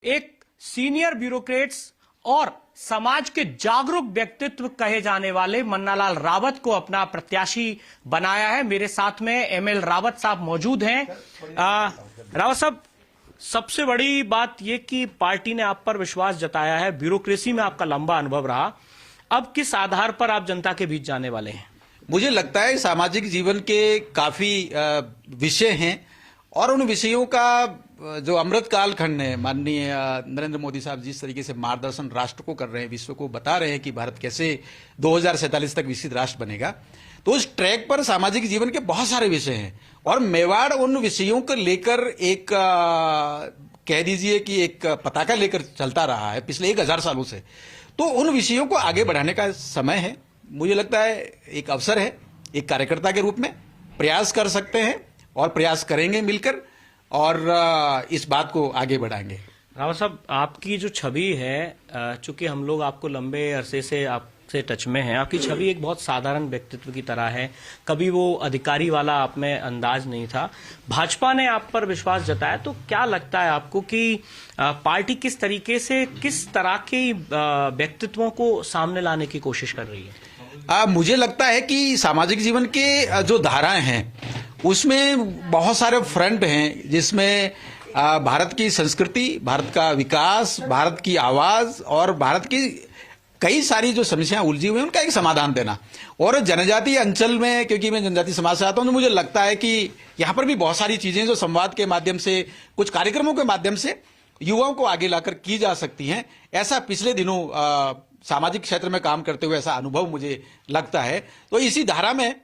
एक senior bureaucrats और समाज के जागरूक व्यक्तित्व कहे जाने वाले मन्नालाल रावत को अपना प्रत्याशी बनाया है। मेरे साथ में एमएल रावत साहब मौजूद हैं। रावत साहब, सबसे बड़ी बात यह कि पार्टी ने आप पर विश्वास जताया है, ब्यूरोक्रेसी में आपका लंबा अनुभव रहा। अब किस आधार पर आप जनता के बीच जाने वाले हैं? मुझे लगता है सामाजिक जीवन के काफी विषय हैं और उन विषयों का जो अमृत कालखंड है, माननीय नरेंद्र मोदी साहब जिस तरीके से मार्गदर्शन राष्ट्र को कर रहे हैं, विश्व को बता रहे हैं कि भारत कैसे 2047 तक विकसित राष्ट्र बनेगा, तो उस ट्रैक पर सामाजिक जीवन के बहुत सारे विषय हैं और मेवाड़ उन विषयों को लेकर एक कह दीजिए कि एक पताका लेकर चलता रहा है पिछले 1000 सालों से। तो उन विषयों को आगे बढ़ाने का समय है। मुझे लगता है एक अवसर है, एक कार्यकर्ता के रूप में प्रयास कर सकते हैं और प्रयास करेंगे मिलकर और इस बात को आगे बढ़ाएंगे। रावत साहब, आपकी जो छवि है, चूंकि हम लोग आपको लंबे अरसे से आपसे टच में हैं, आपकी छवि एक बहुत साधारण व्यक्तित्व की तरह है। कभी वो अधिकारी वाला आप में अंदाज नहीं था। भाजपा ने आप पर विश्वास जताया, तो क्या लगता है आपको कि पार्टी किस तरीके से, किस तरह के व्यक्तित्वों को सामने लाने की कोशिश कर रही है? मुझे लगता है कि सामाजिक जीवन के जो धाराएं हैं उसमें बहुत सारे फ्रंट हैं, जिसमें भारत की संस्कृति, भारत का विकास, भारत की आवाज और भारत की कई सारी जो समस्याएं उलझी हुई हैं उनका एक समाधान देना। और जनजातीय अंचल में, क्योंकि मैं जनजातीय समाज से आता हूं, तो मुझे लगता है कि यहां पर भी बहुत सारी चीजें जो संवाद के माध्यम से, कुछ कार्यक्रमों के माध्यम से युवाओं को आगे लाकर की जा सकती हैं। ऐसा पिछले दिनों सामाजिक क्षेत्र में काम करते हुए ऐसा अनुभव मुझे लगता है। तो इसी धारा में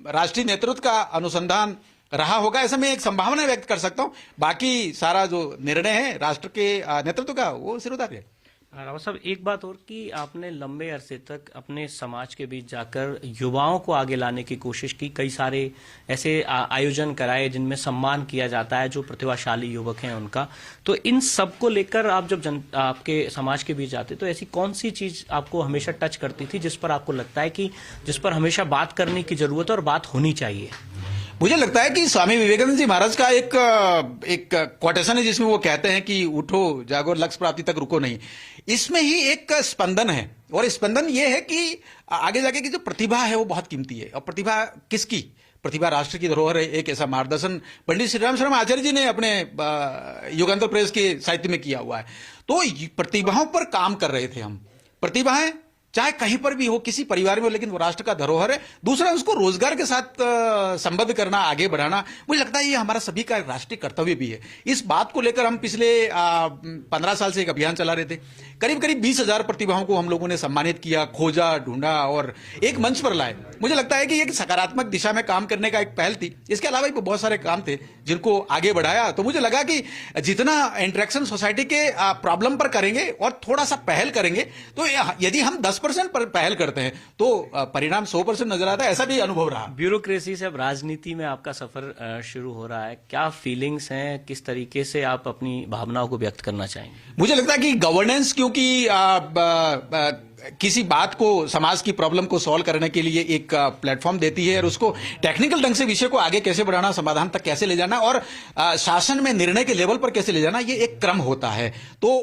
राष्ट्रीय नेतृत्व का अनुसंधान रहा होगा, ऐसा मैं एक संभावना व्यक्त कर सकता हूं। बाकी सारा जो निर्णय है राष्ट्र के नेतृत्व का, वो सिरोधार्य है। रावत साहब, एक बात और कि आपने लंबे अरसे तक अपने समाज के बीच जाकर युवाओं को आगे लाने की कोशिश की। कई सारे ऐसे आयोजन कराए जिनमें सम्मान किया जाता है जो प्रतिभाशाली युवक हैं उनका। तो इन सब को लेकर आप जब आपके समाज के बीच जाते, तो ऐसी कौन सी चीज आपको हमेशा टच करती थी जिस पर आपको लगता है कि जिस पर हमेशा बात करने की जरूरत है और बात होनी चाहिए? मुझे लगता है कि स्वामी विवेकानंद जी महाराज का एक कोटेशन है जिसमें वो कहते हैं कि उठो जागो, लक्ष्य प्राप्ति तक रुको नहीं। इसमें ही एक स्पंदन है और स्पंदन ये है कि आगे जाके की जो प्रतिभा है वो बहुत कीमती है। और प्रतिभा किसकी? प्रतिभा राष्ट्र की धरोहर है। एक ऐसा मार्गदर्शन पंडित श्री राम शर्मा आचार्य जी ने अपने युगांतर प्रेस के साहित्य में किया हुआ है। तो प्रतिभाओं पर काम कर रहे थे हम। प्रतिभाएं चाहे कहीं पर भी हो, किसी परिवार में हो, लेकिन वो राष्ट्र का धरोहर है। दूसरा, उसको रोजगार के साथ संबद्ध करना, आगे बढ़ाना, मुझे लगता है ये हमारा सभी का राष्ट्रीय कर्तव्य भी है। इस बात को लेकर हम पिछले 15 साल से एक अभियान चला रहे थे। करीब करीब 20,000 प्रतिभाओं को हम लोगों ने सम्मानित किया, खोजा, ढूंढा और एक मंच पर लाए। मुझे लगता है कि एक सकारात्मक दिशा में काम करने का एक पहल थी। इसके अलावा भी बहुत सारे काम थे जिनको आगे बढ़ाया। तो मुझे लगा कि जितना इंटरेक्शन सोसाइटी के प्रॉब्लम पर करेंगे और थोड़ा सा पहल करेंगे, तो यदि हम 10% पर पहल करते हैं तो परिणाम 100% नजर आता है। ऐसा भी अनुभव रहा। ब्यूरोक्रेसी से अब राजनीति में आपका सफर शुरू हो रहा है। क्या फीलिंग्स हैं? किस तरीके से आप अपनी भावनाओं को व्यक्त करना चाहेंगे? मुझे लगता है कि गवर्नेंस, क्योंकि किसी बात को, समाज की प्रॉब्लम को सॉल्व करने के लिए एक प्लेटफॉर्म देती है और उसको टेक्निकल ढंग से विषय को आगे कैसे बढ़ाना, समाधान तक कैसे ले जाना और शासन में निर्णय के लेवल पर कैसे ले जाना, ये एक क्रम होता है। तो